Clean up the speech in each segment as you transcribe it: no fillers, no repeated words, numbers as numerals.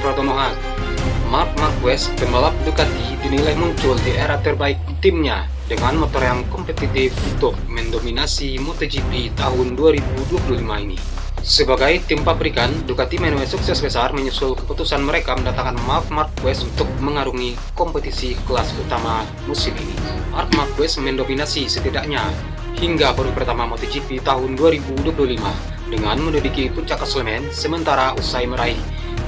Pratomo Ag. Marc Marquez, pembalap Ducati, dinilai muncul di era terbaik timnya dengan motor yang kompetitif untuk mendominasi MotoGP tahun 2025 ini. Sebagai tim pabrikan, Ducati menuai sukses besar menyusul keputusan mereka mendatangkan Marc Marquez untuk mengarungi kompetisi kelas utama musim ini. Marc Marquez mendominasi setidaknya hingga baru pertama MotoGP tahun 2025 dengan menduduki puncak klasemen sementara usai meraih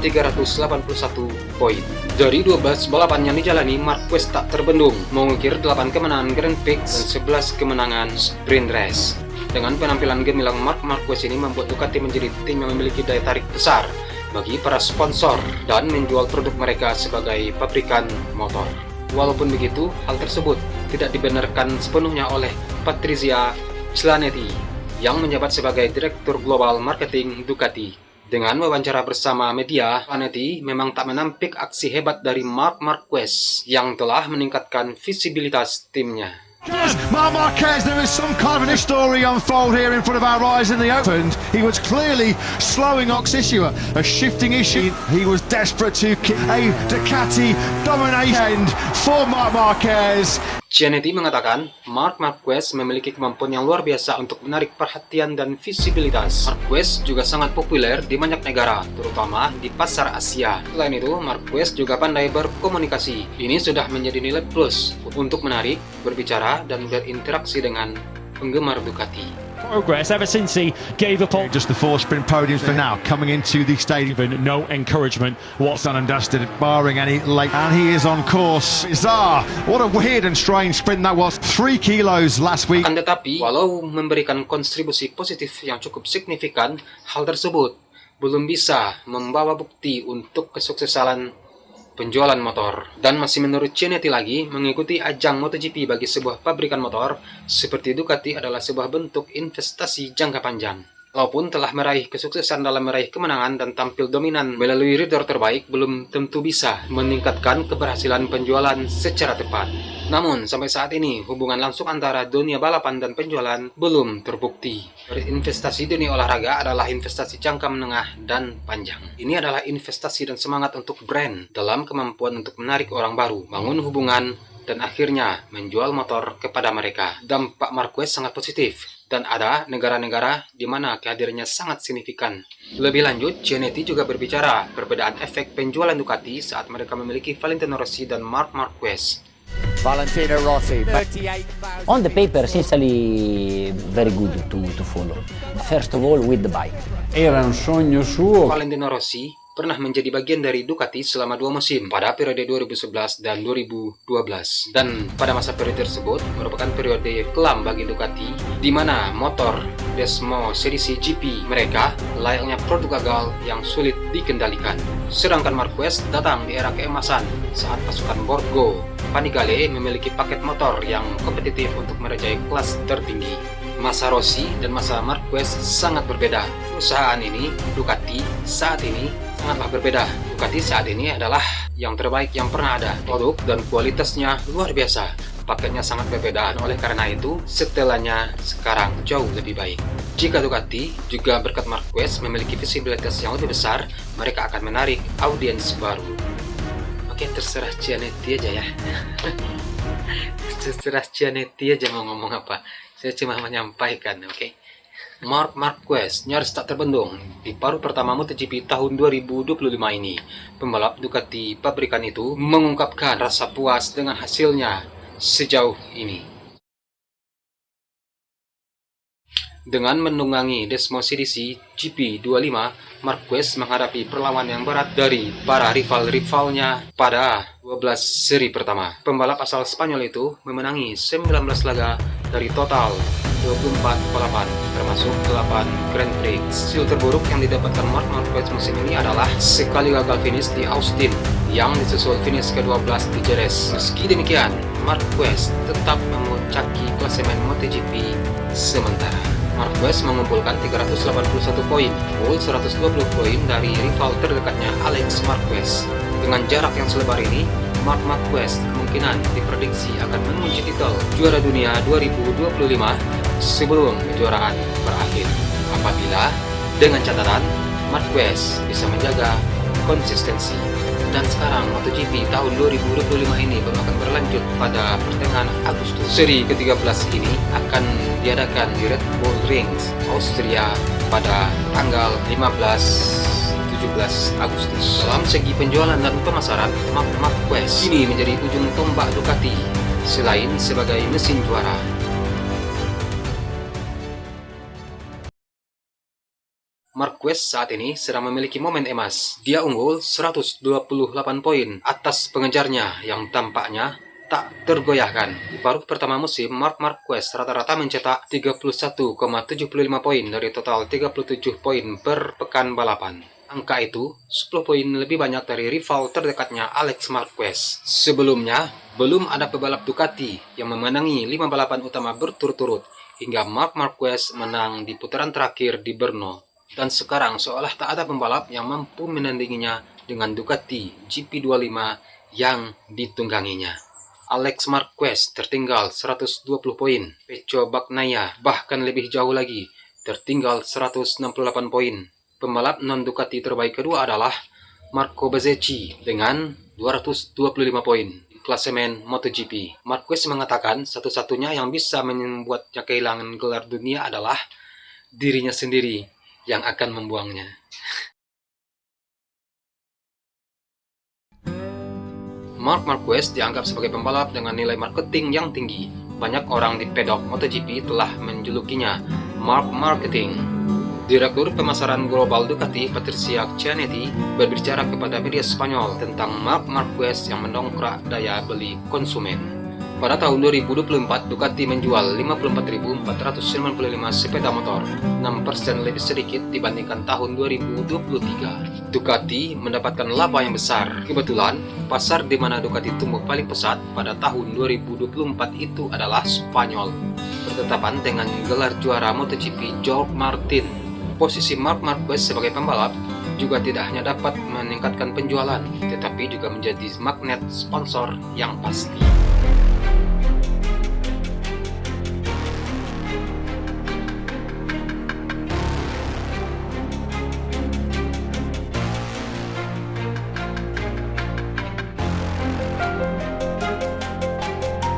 381 poin. Dari 12 balapan yang dijalani, Marquez tak terbendung, mengukir 8 kemenangan Grand Prix dan 11 kemenangan sprint race. Dengan penampilan gemilang Marc Marquez ini membuat Ducati menjadi tim yang memiliki daya tarik besar bagi para sponsor dan menjual produk mereka sebagai pabrikan motor. Walaupun begitu, hal tersebut tidak dibenarkan sepenuhnya oleh Patrizia Chianetti yang menjabat sebagai Direktur Global Marketing Ducati. Dengan wawancara bersama media, Chianetti memang tak menampik aksi hebat dari Marc Marquez yang telah meningkatkan visibilitas timnya. Marc Marquez, there is some kind of a story unfold here in front of our eyes in the open. He was clearly slowing Oxisua, a shifting issue. He was desperate to kick a Ducati domination for Marc Marquez. Chianetti mengatakan, Marc Marquez memiliki kemampuan yang luar biasa untuk menarik perhatian dan visibilitas. Marquez juga sangat populer di banyak negara, terutama di pasar Asia. Selain itu, Marquez juga pandai berkomunikasi. Ini sudah menjadi nilai plus untuk menarik, berbicara, dan berinteraksi dengan penggemar Ducati. Progress ever since he gave up on Just the 4 sprint podiums for now, coming into the stadium. no encouragement what's Done and dusted, barring any late. And he is on course. Bizarre. What a weird and strange sprint that was. 3 kilos last week. Akan tetapi, walau memberikan kontribusi positif yang cukup signifikan, hal tersebut belum bisa membawa bukti untuk kesuksesan penjualan motor. Dan masih menurut Chianetti lagi, mengikuti ajang MotoGP bagi sebuah pabrikan motor seperti Ducati adalah sebuah bentuk investasi jangka panjang. Walaupun telah meraih kesuksesan dalam meraih kemenangan dan tampil dominan melalui rider terbaik, belum tentu bisa meningkatkan keberhasilan penjualan secara tepat. Namun, sampai saat ini, hubungan langsung antara dunia balapan dan penjualan belum terbukti. Investasi dunia olahraga adalah investasi jangka menengah dan panjang. Ini adalah investasi dan semangat untuk brand dalam kemampuan untuk menarik orang baru, bangun hubungan, dan akhirnya menjual motor kepada mereka. Dampak Marquez sangat positif, dan ada negara-negara di mana kehadirannya sangat signifikan. Lebih lanjut, Chianetti juga berbicara perbedaan efek penjualan Ducati saat mereka memiliki Valentino Rossi dan Marc Marquez. Valentino Rossi. On the paper, sincerely, very good to follow. First of all, with the bike. Era un sogno suo. Valentino Rossi pernah menjadi bagian dari Ducati selama 2 musim pada periode 2011 dan 2012. Dan pada masa periode tersebut merupakan periode kelam bagi Ducati di mana motor Desmo Sedisi GP mereka layaknya produk gagal yang sulit dikendalikan. Sedangkan Marquez datang di era keemasan saat pasukan Borgo Panigale memiliki paket motor yang kompetitif untuk merajai kelas tertinggi. Masa Rossi dan masa Marquez sangat berbeda. Perusahaan ini, Ducati, saat ini sangatlah berbeda. Ducati saat ini adalah yang terbaik yang pernah ada. Produk dan kualitasnya luar biasa. Paketnya sangat berbeda. Oleh karena itu, setelannya sekarang jauh lebih baik. Jika Ducati juga berkat Marquez memiliki visibilitas yang lebih besar, mereka akan menarik audiens baru. Oke, terserah Chianetti aja ya. Terserah Chianetti aja mau ngomong apa. Saya cuma menyampaikan, oke. Marc Marquez nyaris tak terbendung di paruh pertama MotoGP tahun 2025 ini. Pembalap Ducati pabrikan itu mengungkapkan rasa puas dengan hasilnya sejauh ini. Dengan menunggangi Desmo Sedisi GP25, Marquez menghadapi perlawanan yang berat dari para rival-rivalnya pada 12 seri pertama. Pembalap asal Spanyol itu memenangi 19 laga dari total 24 balapan, termasuk 8 Grand Prix. Hasil terburuk yang didapatkan Marc Marquez musim ini adalah sekali gagal finish di Austin yang disusul finish ke-12 di Jerez. Meski demikian, Marquez tetap memuncaki klasemen MotoGP sementara. Marquez mengumpulkan 381 poin, unggul 120 poin dari rival terdekatnya Alex Marquez. Dengan jarak yang selebar ini, Marc Marquez kemungkinan diprediksi akan mengunci titel juara dunia 2025 sebelum kejuaraan berakhir. Apabila dengan catatan Marquez bisa menjaga konsistensi. Dan sekarang MotoGP tahun 2025 ini baru akan berlanjut pada pertengahan Agustus. Seri ke-13 ini akan diadakan di Red Bull Ring, Austria pada tanggal 15-17 Agustus. Dalam segi penjualan dan pemasaran, Marc Marquez ini menjadi ujung tombak Ducati selain sebagai mesin juara. Marquez saat ini sedang memiliki momen emas. Dia unggul 128 poin atas pengejarnya yang tampaknya tak tergoyahkan. Di paruh pertama musim, Marc Marquez rata-rata mencetak 31,75 poin dari total 37 poin per pekan balapan. Angka itu 10 poin lebih banyak dari rival terdekatnya Alex Marquez. Sebelumnya, belum ada pebalap Ducati yang memenangi 5 balapan utama berturut-turut hingga Marc Marquez menang di putaran terakhir di Brno. Dan sekarang seolah tak ada pembalap yang mampu menandinginya dengan Ducati GP25 yang ditungganginya. Alex Marquez tertinggal 120 poin, Pecco Bagnaia bahkan lebih jauh lagi, tertinggal 168 poin. Pembalap non-Ducati terbaik kedua adalah Marco Bezzecchi dengan 225 poin di klasemen MotoGP. Marquez mengatakan satu-satunya yang bisa membuatnya kehilangan gelar dunia adalah dirinya sendiri yang akan membuangnya. Marc Marquez dianggap sebagai pembalap dengan nilai marketing yang tinggi. Banyak orang di pedok MotoGP telah menjulukinya Marc Marketing. Direktur pemasaran global Ducati, Patricia Cianetti, berbicara kepada media Spanyol tentang Marc Marquez yang mendongkrak daya beli konsumen. Pada tahun 2024, Ducati menjual 54.495 sepeda motor, 6% lebih sedikit dibandingkan tahun 2023. Ducati mendapatkan laba yang besar. Kebetulan, pasar di mana Ducati tumbuh paling pesat pada tahun 2024 itu adalah Spanyol, bertetapan dengan gelar juara MotoGP Jorge Martin. Posisi Marc Marquez sebagai pembalap juga tidak hanya dapat meningkatkan penjualan, tetapi juga menjadi magnet sponsor yang pasti.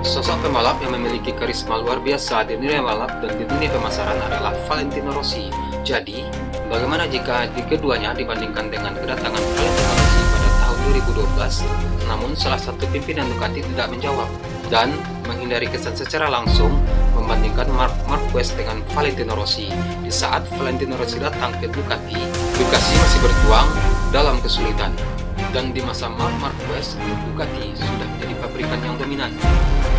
Sosok pembalap yang memiliki karisma luar biasa di dunia balap dan di dunia pemasaran adalah Valentino Rossi. Jadi, bagaimana jika di keduanya dibandingkan dengan kedatangan Valentino Rossi pada tahun 2012? Namun salah satu pimpinan Ducati tidak menjawab dan menghindari kesan secara langsung membandingkan Marc Marquez dengan Valentino Rossi. Di saat Valentino Rossi datang ke Ducati, Ducati masih berjuang dalam kesulitan. Dan di masa Marc Marquez, Ducati sudah menjadi pabrikan yang dominan.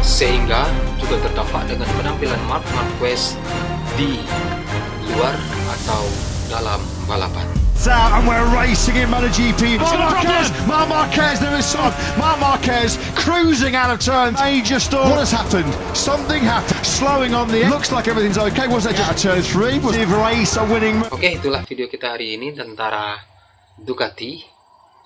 Sehingga juga terdampak dengan penampilan Marc Marquez di luar atau dalam balapan. Out and we're racing in MotoGP. Marc Marquez, there is some. Marc Marquez cruising out of turn. Major storm. What has happened? Something happened. Slowing on the end. Looks like everything's okay. Was that just turn 3? Was the race a winning? Oke, itulah video kita hari ini antara Ducati,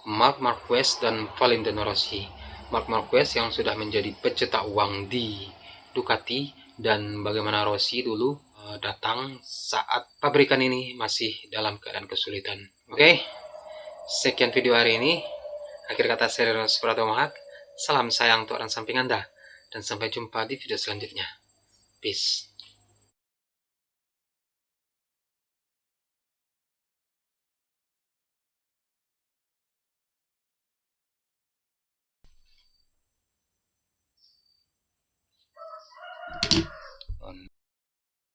Marc Marquez dan Valentino Rossi. Marc Marquez yang sudah menjadi pencetak uang di Ducati dan bagaimana Rossi dulu datang saat pabrikan ini masih dalam keadaan kesulitan. Oke, sekian video hari ini. Akhir kata saya Ros Pratomohak. Salam sayang untuk orang samping Anda dan sampai jumpa di video selanjutnya. Peace.